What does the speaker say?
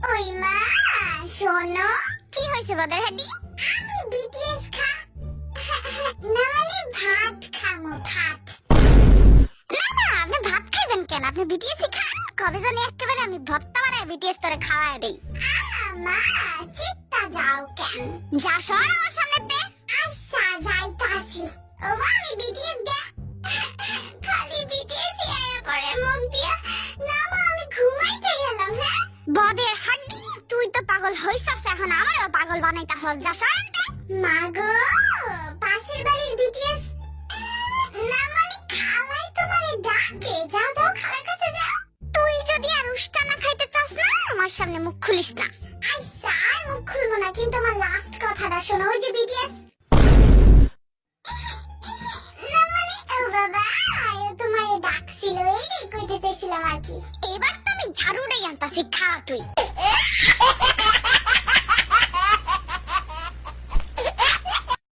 ওই মা শোনো, কি হয়েছে বদর হাডি? আমি বিটিএস না মানে ভাত খামো, ভাত। না না, আপনি ভাত খাইবেন কেন? আপনি বিটিএস খান। কবে জানি একেবারে আমি ভর্তা বানায় বিটিএস করে খাওয়ায় দেই। মা চিত্তা যাও কেন? যা সর আমার সামনেতে। আচ্ছা যাইতাছি। ও মা আমি বিটিএস দে। খালি বিটিএস আয়া করে মুখ দিয়া। না মা আমি ঘুমাইতে গেলাম। হ্যাঁ বদের হাড্ডি, তুই তো পাগল হইছস, এখন আমারও পাগল বানাইতাছস। যা সরতে। মা গো পাশের বাড়ির বিটিএস না মানে খালাই তোমারে ডাকে। যাও যাও খালার কাছে যাও। তুই যদি আর উষ্টা না খাইতে চাস না আমার সামনে মুখ খুলিস না। আচ্ছা আর মুখ খুলবো না, কিন্তু আমার লাস্ট কথাটা শোনো। ওই যে বিটিএস না মানে ও বাবা তোমারে ডাকছিল, এইটাই কইতে চাইছিলাম আর কি। এবার তো আমি ঝাড়ুটাই আনতাছি, খা তুই।